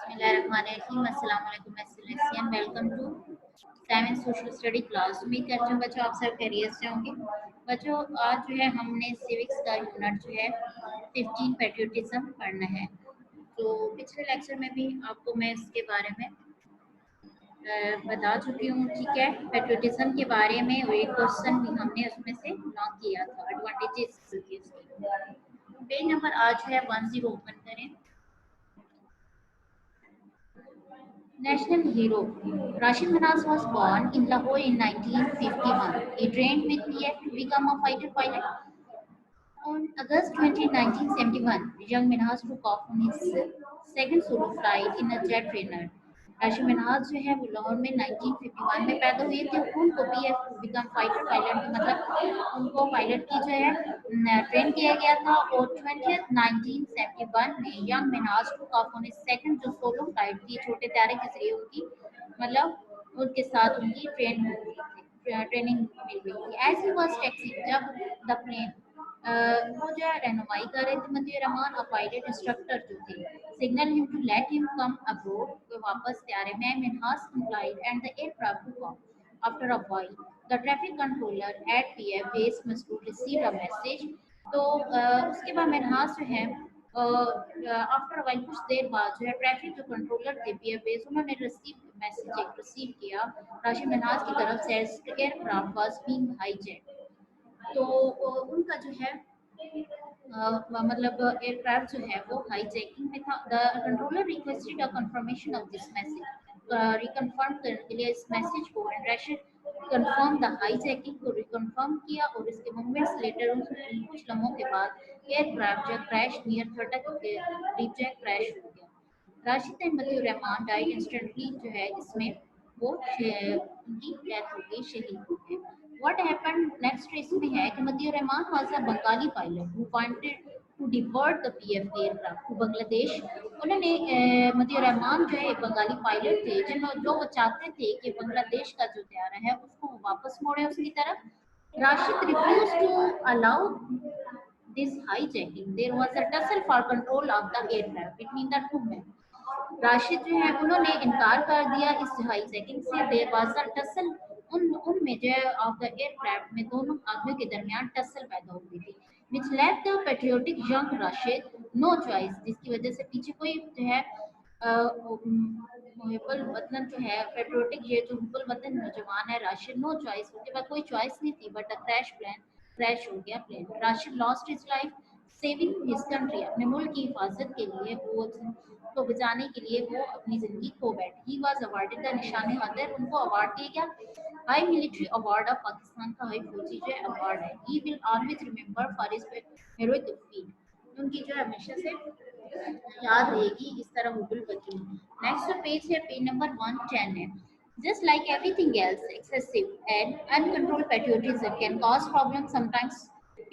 बिस्मिल्लाहिर्रहमानिर्रहीम। अस्सलाम वालेकुम and welcome to 7 social study class. उम्मीद करती हूँ बच्चों आप सब खैरियत से होंगे। बच्चों आज जो है हमने सिविक्स का यूनिट जो है 15 पेट्रियोटिज्म पढ़ना है। तो पिछले लेक्चर में भी आपको मैं इसके बारे में बता चुकी हूँ। ठीक है, पेट्रियोटिज्म के बारे में एक क्वेश्चन भी हमने उसमें से नॉट किया था, एडवांटेजेस। पेज नंबर आज है 10 ओपन करें। National hero Rashid Manas was born in Lahore in 1951. He trained with PF to become a fighter pilot. On August 20, 1971, young Minhas took off on his second solo flight in a jet trainer. Rashid Minhaj जो है वो लाहौर में 1951 में पैदा हुए थे। उनको BF become fighter pilot मतलब उनको पायलट की जो है ट्रेन किया गया था। और 20th 1971 में young Minhaj took off on his second जो सोलो फ्लाइट थी, छोटे तारे के जरिए उनकी मतलब उनके साथ उनकी ट्रेनिंग मिल गई थी। एज ही वाज टैक्सिंग जब द प्लेन वो जो है रहनुमाई कर रहे थे मतीउर रहमान और पायलट इंस्ट्रक्टर जो थे signal him to let him come abroad, वो वापस तैयारे में Minhaj complied and the aircraft took off after a while the traffic controller at PF base Masood received a message. तो उसके बाद मिन्हाज जो है आफ्टर व्हाइल कुछ देर बाद जो है ट्रैफिक जो कंट्रोलर थे पीएफ बेस उन्होंने रिसीव किया राशिद मिन्हाज की तरफ से एयरक्राफ्ट वाज बीइंग हाईजैक्ड। तो उनका जो है मतलब एयरक्राफ्ट जो है वो हाईजैकिंग में था। The controller requested a confirmation of this message, reconfirm करने के लिए इस मैसेज को and Rashid confirm the hijacking को रिकन्फर्म किया। और इसके मोमेंट्स लेटर कुछ लम्हों के बाद एयरक्राफ्ट जो क्रैश नियर थर्टा के करीब जो क्रैश हो गया। Rashid and Motiur Rahman died instantly जो है इसमें वो उनकी डेथ हो गई, शहीद हो गए। व्हाट हैपेंड नेक्स्ट इसमें है कि Matiur Rahman was a Bengali pilot who wanted to divert the PF aircraft to Bangladesh. उन्होंने मतीउर रहमान जो है एक बंगाली पायलट थे जो वो चाहते थे कि बांग्लादेश का जो तैयारा है उसको वो वापस मोड़े उसकी तरफ। Rashid refuse to allow this hijacking. There was a tussle for control of the aircraft between the two men. Rashid जो है उन्होंने इनकार कर दिया इस हाईजैकिंग से। देर वाज अ टसल उनमें जो है ऑफ द एयरक्राफ्ट में दोनों आदमियों के दरमियान टसल पैदा हो गई थी which left the patriotic young Rashid no choice, जिसकी वजह से पीछे कोई जो है मुहिब्बुल वतन जो है पेट्रियोटिक ये जो मुहिब्बुल वतन नौजवान है राशिद नो चॉइस, उसके पास कोई चॉइस नहीं थी बट क्रैश हो गया plane. Rashid lost his life saving his country, अपने मुल्क की हिफाजत के लिए वो को बचाने के लिए वो अपनी जिंदगी खो बैठे। ही वाज अवार्डेड द निशान अदर, उनको अवार्ड दिया गया high military award of Pakistan का हाई फौजी जो अवार्ड है। He will always remember for his heroic feet, उनकी जो हमेशा से याद रहेगी इस तरह हुबुल बची। नेक्स्ट पेज है पेज नंबर 110 है। Just like everything else, excessive and uncontrolled patriotism can cause problems. Sometimes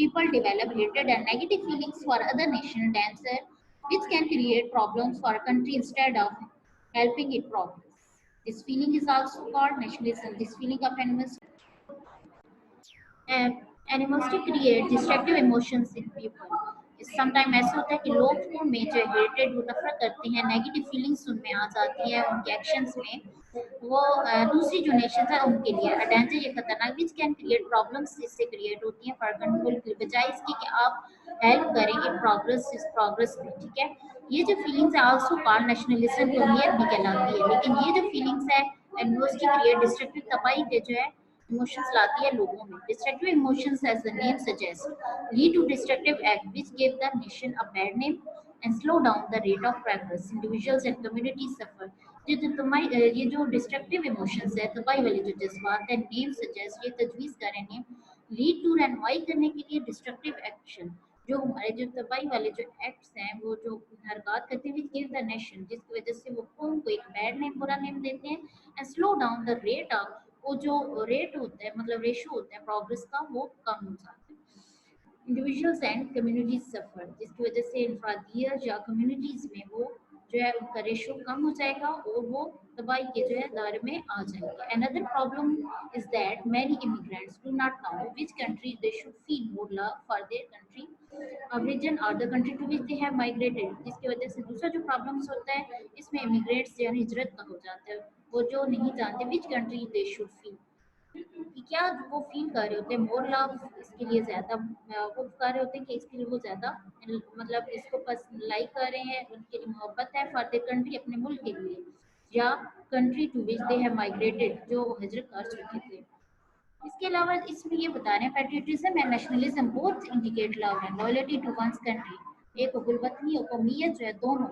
people develop hatred and negative feelings for other nation dancer, which can create problems for a country instead of helping it progress. This feeling is also called nationalism. This feeling of animosity create destructive emotions in people. Sometime ऐसा होता है कि लोग में जो hated वो नफरत करते हैं, नेगेटिव फीलिंग्स उनमें आ जाती है उनके एक्शंस में। वो दूसरी जो नेशन है उनके लिए डेंजर ये खतरनाक विच कैन क्रिएट प्रॉब्लम्स इससे क्रिएट होती हैं फॉर कंट्रोल के बजाय इसकी कि आप हेल्प करेंगे प्रोग्रेस इस प्रोग्रेस में। ठीक है, ये जो फीलिंग्स है आल्सो कॉल्ड नेशनलिज्म कौमियत भी कहलाती है। लेकिन ये जो फीलिंग्स है एनोस्टी क्रिएट डिस्ट्रक्टिव तबाही के जो है emotions लाती है लोगों में। Destructive emotions, as the name suggests, lead to destructive act which give the nation a bad name and slow down the rate of progress. Individuals and communities suffer. ये जो डिस्ट्रक्टिव इमोशंस है तबाही वाले जो जज्बात है नेम सजेस्ट ये तजवीज़ कर रहे हैं लीड टू रनवाई करने के लिए डिस्ट्रक्टिव एक्शन जो हमारे जो तबाही वाले जो एक्ट्स हैं वो जो हरकत करते हैं गिव द नेशन जिसकी वजह से वो कौम को एक बैड नेम बुरा नेम देते हैं and slow down the rate of वो जो रेट होता है मतलब रेशो होता है प्रोग्रेस का वो कम हो जाता है। इंडिविजुअल्स एंड कम्युनिटीज सफर जिसकी वजह से इंफरादियत या कम्युनिटीज में वो जो है उनका रेशो कम हो जाएगा और वो तबाही के जो है दायरे में आ जाएंगे. Another problem is that many immigrants do not know which country they should feel more love for their country, region or the country to which they have migrated. जिसकी वजह से दूसरा जो प्रॉब्लम्स होता है इसमें इमिग्रेट्स जो है हिजरत का हो जाता है. वो जो नहीं जानते which country they should feel, कि क्या वो फील कर रहे होते हैं मोर लव इसके लिए ज़्यादा, वो कर रहे होते हैं कि इसके लिए वो ज़्यादा मतलब इसको बस लाइक कर रहे हैं, उनके लिए मोहब्बत है फॉर द कंट्री अपने मुल्क के लिए, या country to which they have migrated जो हिजरत कर चुके थे. इसके अलावा इसमें ये बता रहे हैं patriotism and nationalism both indicate love and loyalty to one's country. एक गुलवतनी और कौमियत जो है दोनों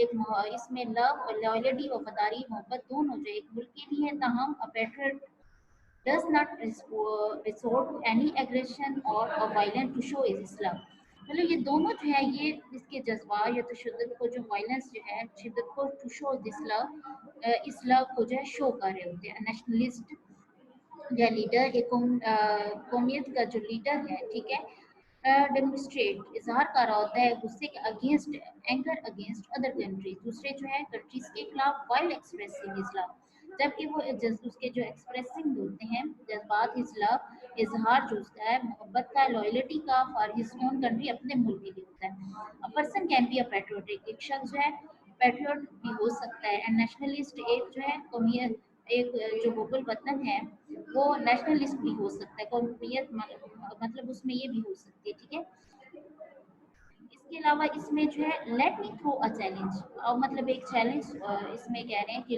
एक इसमें लव और लॉयल्टी वफादारी मोहब्बत दोनों जो एक मुल्क के लिए है. ताहम अ patriot does not resort to any aggression or a violence to show his love. मतलब ये दोनों जो है ये इसके जज्बात या तो शिद्दत को जो वायलेंस जो है शिद्दत को टू शो दिस लव इस लव को जो है शो कर रहे होते हैं. नेशनलिस्ट या लीडर एक कौमियत का जो लीडर है ठीक है डेमोन्स्ट्रेट इजहार कर रहा होता है गुस्से के against anger against other countries दूसरे जो है कंट्रीज के खिलाफ वाइल एक्सप्रेसिंग हिज लव. जबकि वो उसके जो एक्सप्रेसिंग होते हैं जज्बात हिज लव इजहार जो उसका है मोहब्बत का लॉयल्टी का फॉर हिज ओन कंट्री अपने मुल्क के लिए होता है. A person can be a patriotic एक शख्स जो है पैट्रियट भी हो सकता है. एंड नेशनलिस्ट एक जो है कौमियत एक जो मुगल वतन है वो नेशनलिस्ट भी हो सकता है. कौमियत मतलब उसमें ये भी हो सकती है ठीक है. इसके अलावा इसमें जो है let me throw a challenge और मतलब एक चैलेंज इसमें कह रहे हैं कि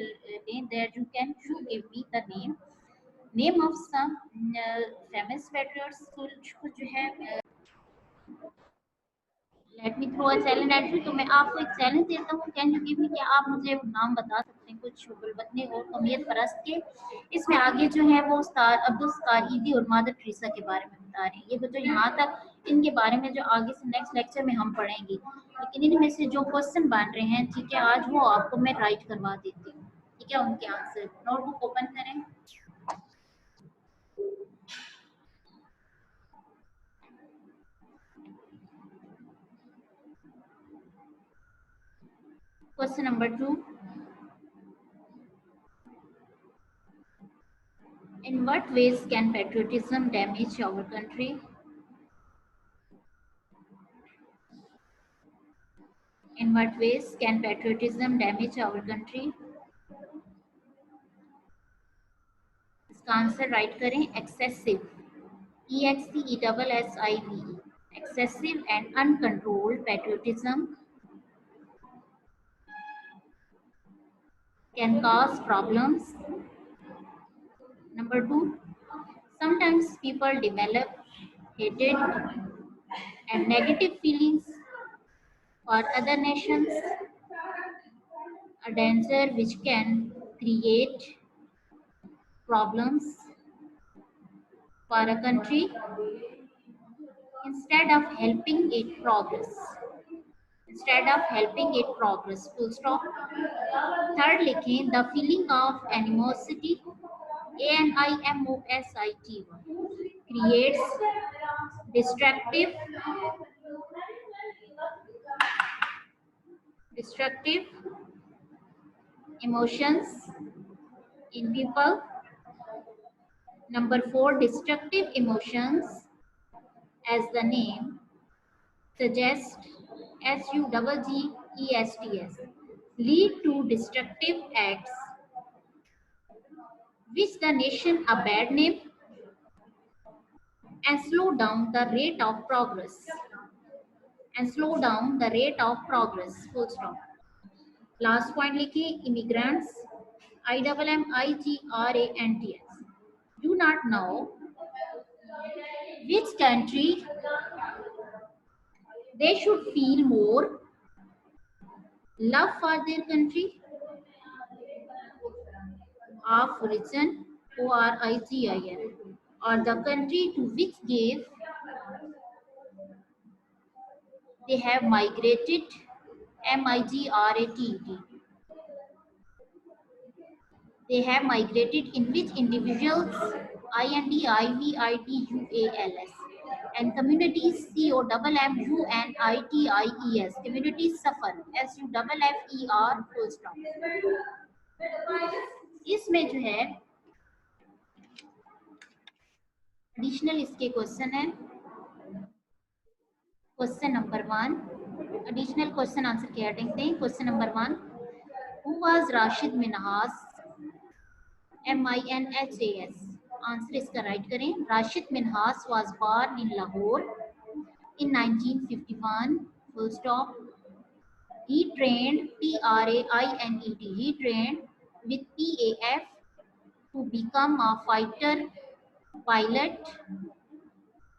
that you can you give me the name of some famous patriots कुछ जो है let me throw a challenge at you. तो मैं आपको एक चैलेंज देता हूँ. कैन यू गिव मी, क्या आप मुझे नाम बता सकते हैं कुछ गुलबतने और कौमियत परस्त के. इसमें आगे जो है वो उस्ताद अब्दुल सत्तार ईदी और मदर टेरेसा के बारे में बता रहे हैं. ये बच्चों यहाँ तक इनके बारे में जो आगे से नेक्स्ट लेक्चर में हम पढ़ेंगे, लेकिन इनमें से जो क्वेश्चन बन रहे हैं ठीक है आज वो आपको मैं राइट करवा देती हूँ ठीक है. उनके आंसर नोटबुक ओपन करें. Question number 2. In what ways can patriotism damage our country? In what ways can patriotism damage our country? इसका आंसर राइट करें. Excessive EXCESSIVE excessive and uncontrolled patriotism can cause problems. Number 2, sometimes people develop hatred and negative feelings for other nations, a danger which can create problems for a country instead of helping it progress. Instead of helping it progress. Full stop. Third लिखें the feeling of animosity ANIMOSITY creates destructive emotions in people. Number 4, destructive emotions, as the name suggests, SUGGESTS, lead to destructive acts which the nation a bad name and slow down the rate of progress. Full stop. Last point लिखिए immigrants IMMIGRANTS do not know which country they should feel more love for their country of origin ORIGIN or the country to which they have migrated MIGRATED. They have migrated in which individuals INDIVIDUALS And communities, COMMUNITIES, communities suffer, SUFFER, full stop. इसमें जो है additional इसके question है। Question number 1, additional question answer क्या देखते हैं। Question number 1, who was Rashid Minhas, MINHAS, answer इसका right करें। Rashid Minhas was born in Lahore in 1951, full stop. He trained, TRAINED, he trained with PAF to become a fighter pilot,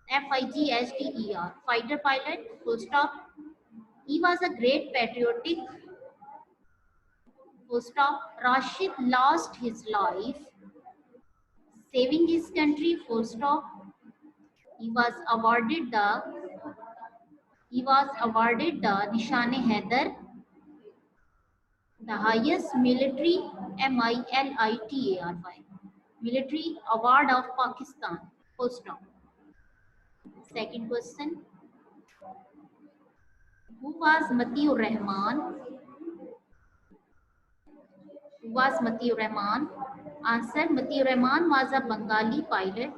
FIGHTER, fighter pilot, full stop. He was a great patriotic, full stop. Rashid lost his life saving his country, full stop. He was awarded the Nishan-e-Haider, the highest military, MILITARY, military award of Pakistan, full stop. Second question, who was Matiur Rahman? Who was Matiur Rahman? Answer, Matiur Rahman was a Bengali pilot,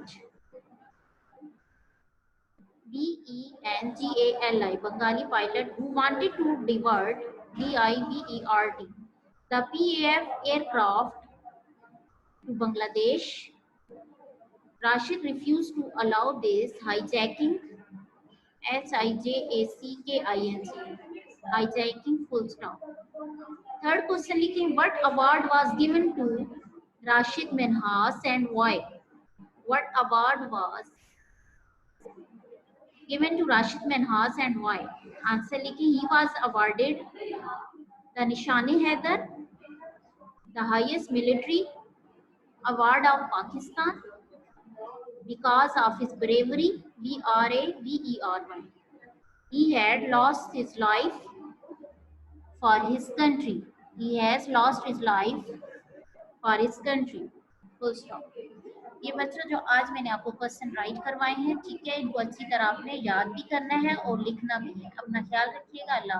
BENGALI, Bengali pilot who wanted to divert, DIVERT, the PAF aircraft to Bangladesh. Rashid refused to allow this hijacking, HIJACKING, hijacking, full stop. Third question लिखें, what award was given to Rashid Minhas and why? What award was given to Rashid Minhas and why? Answer लिखें, he was awarded the Nishan-e-Haider, the highest military award of Pakistan, because of his bravery, BRAVERY. He had lost his life for his country. He has lost his life for his country. Full stop. ये बच्चों जो आज मैंने आपको question right करवाए हैं, ठीक है, इनको अच्छी तरह आपने याद भी करना है और लिखना भी है। अपना ख्याल रखिएगा। अल्लाह।